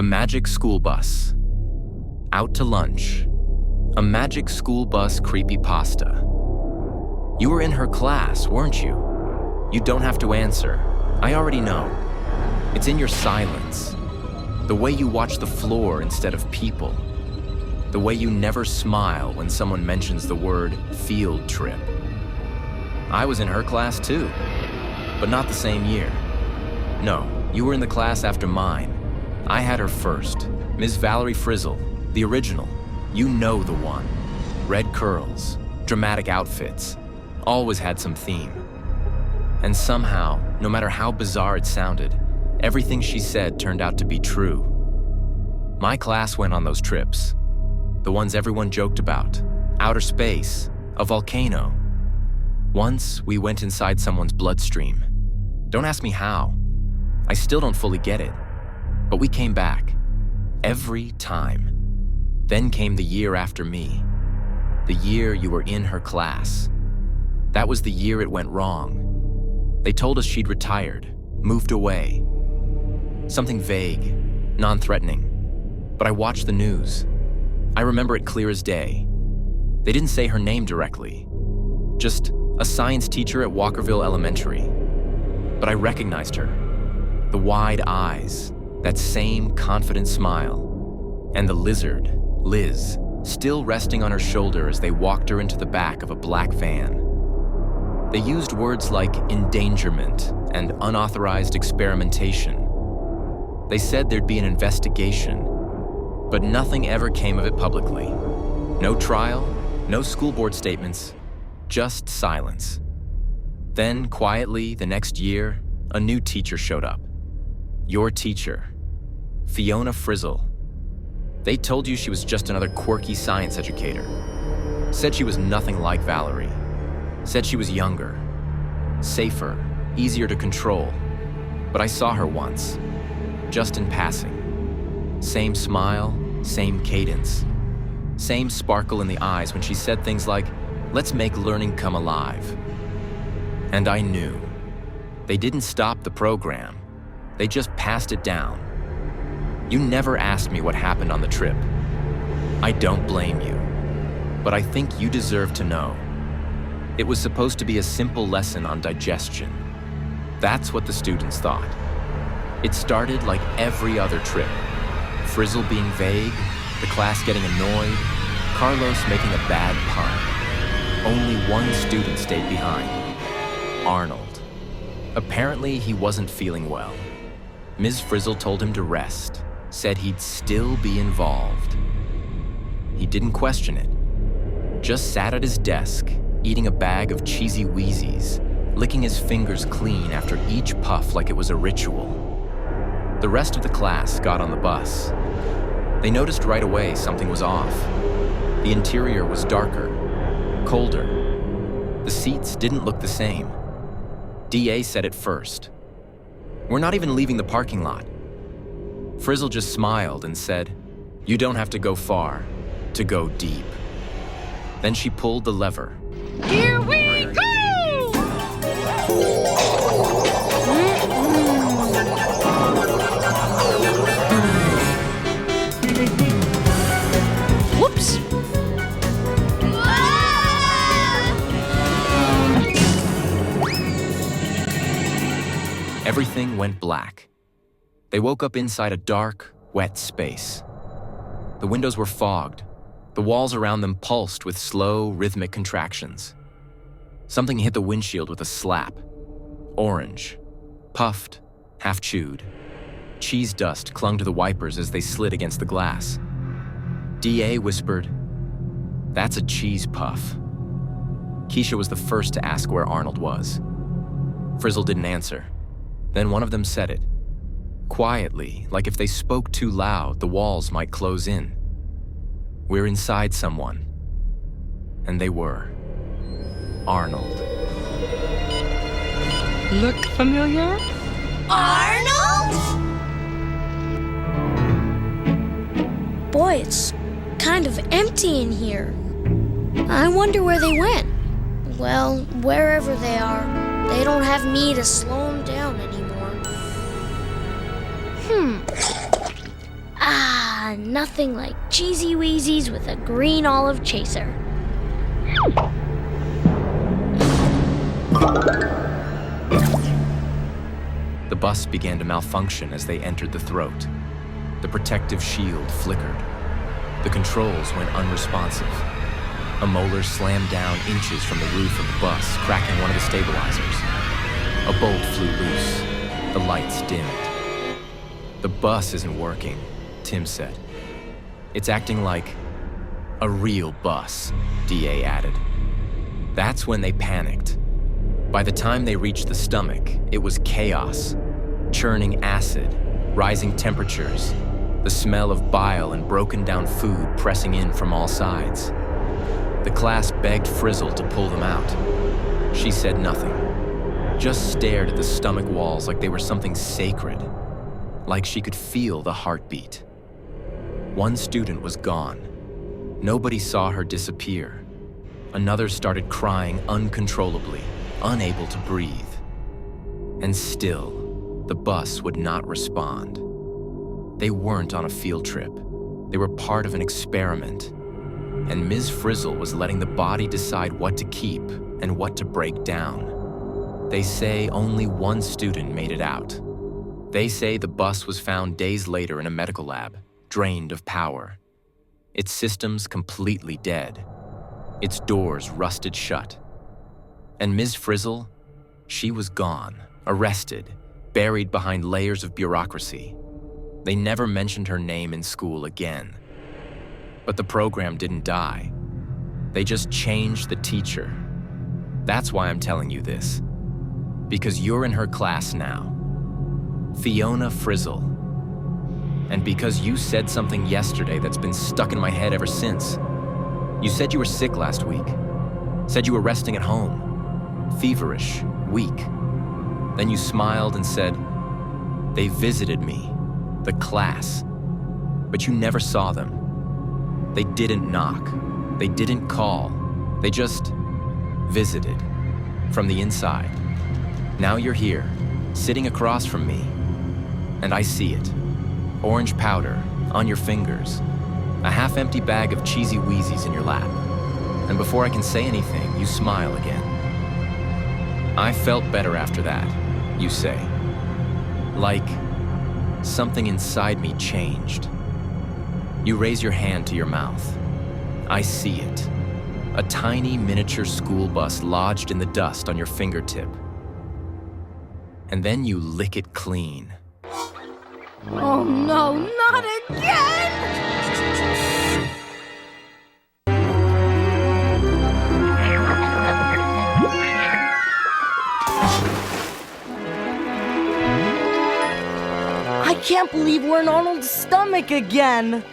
The magic school bus. Out to lunch. A magic school bus creepypasta. You were in her class, weren't you? You don't have to answer. I already know. It's in your silence. The way you watch the floor instead of people. The way you never smile when someone mentions the word field trip. I was in her class too, but not the same year. No, you were in the class after mine. I had her first, Ms. Valerie Frizzle, the original. You know the one. Red curls, dramatic outfits, always had some theme. And somehow, no matter how bizarre it sounded, everything she said turned out to be true. My class went on those trips. The ones everyone joked about. Outer space, a volcano. Once, we went inside someone's bloodstream. Don't ask me how. I still don't fully get it. But we came back. Every time. Then came the year after me. The year you were in her class. That was the year it went wrong. They told us she'd retired, moved away. Something vague, non-threatening. But I watched the news. I remember it clear as day. They didn't say her name directly. Just a science teacher at Walkerville Elementary. But I recognized her. The wide eyes, that same confident smile, and the lizard, Liz, still resting on her shoulder as they walked her into the back of a black van. They used words like endangerment and unauthorized experimentation. They said there'd be an investigation, but nothing ever came of it publicly. No trial, no school board statements, just silence. Then, quietly, the next year, a new teacher showed up. Your teacher, Fiona Frizzle. They told you she was just another quirky science educator. Said she was nothing like Valerie. Said she was younger, safer, easier to control. But I saw her once, just in passing. Same smile, same cadence. Same sparkle in the eyes when she said things like, "Let's make learning come alive." And I knew. They didn't stop the program. They just passed it down. You never asked me what happened on the trip. I don't blame you. But I think you deserve to know. It was supposed to be a simple lesson on digestion. That's what the students thought. It started like every other trip. Frizzle being vague, the class getting annoyed, Carlos making a bad pun. Only one student stayed behind. Arnold. Apparently, he wasn't feeling well. Ms. Frizzle told him to rest, said he'd still be involved. He didn't question it. Just sat at his desk, eating a bag of cheesy Wheezies, licking his fingers clean after each puff like it was a ritual. The rest of the class got on the bus. They noticed right away something was off. The interior was darker, colder. The seats didn't look the same. DA said it first. "We're not even leaving the parking lot." Frizzle just smiled and said, "You don't have to go far to go deep." Then she pulled the lever. Here we go! Whoops! Everything went black. They woke up inside a dark, wet space. The windows were fogged. The walls around them pulsed with slow, rhythmic contractions. Something hit the windshield with a slap. Orange. Puffed, half chewed. Cheese dust clung to the wipers as they slid against the glass. DA whispered, "That's a cheese puff." Keisha was the first to ask where Arnold was. Frizzle didn't answer. Then one of them said it. Quietly, like if they spoke too loud, the walls might close in. "We're inside someone." And they were. Arnold. Look familiar? Arnold? Boy, it's kind of empty in here. I wonder where they went. Well, wherever they are, they don't have me to slow them down anymore. Nothing like Cheesy Wheezies with a green olive chaser. The bus began to malfunction as they entered the throat. The protective shield flickered. The controls went unresponsive. A molar slammed down inches from the roof of the bus, cracking one of the stabilizers. A bolt flew loose. The lights dimmed. "The bus isn't working," Tim said. "It's acting like a real bus," DA added. That's when they panicked. By the time they reached the stomach, it was chaos. Churning acid, rising temperatures, the smell of bile and broken down food pressing in from all sides. The class begged Frizzle to pull them out. She said nothing, just stared at the stomach walls like they were something sacred, like she could feel the heartbeat. One student was gone. Nobody saw her disappear. Another started crying uncontrollably, unable to breathe. And still, the bus would not respond. They weren't on a field trip. They were part of an experiment. And Ms. Frizzle was letting the body decide what to keep and what to break down. They say only one student made it out. They say the bus was found days later in a medical lab, drained of power. Its systems completely dead. Its doors rusted shut. And Ms. Frizzle, she was gone, arrested, buried behind layers of bureaucracy. They never mentioned her name in school again. But the program didn't die. They just changed the teacher. That's why I'm telling you this. Because you're in her class now. Fiona Frizzle. And because you said something yesterday that's been stuck in my head ever since. You said you were sick last week. Said you were resting at home. Feverish, weak. Then you smiled and said, "They visited me, the class." But you never saw them. They didn't knock. They didn't call. They just visited from the inside. Now you're here, sitting across from me. And I see it. Orange powder on your fingers. A half-empty bag of Cheesy Wheezies in your lap. And before I can say anything, you smile again. "I felt better after that," you say. Like something inside me changed. You raise your hand to your mouth. I see it. A tiny miniature school bus lodged in the dust on your fingertip. And then you lick it clean. Oh no, not again! I can't believe we're in Arnold's stomach again!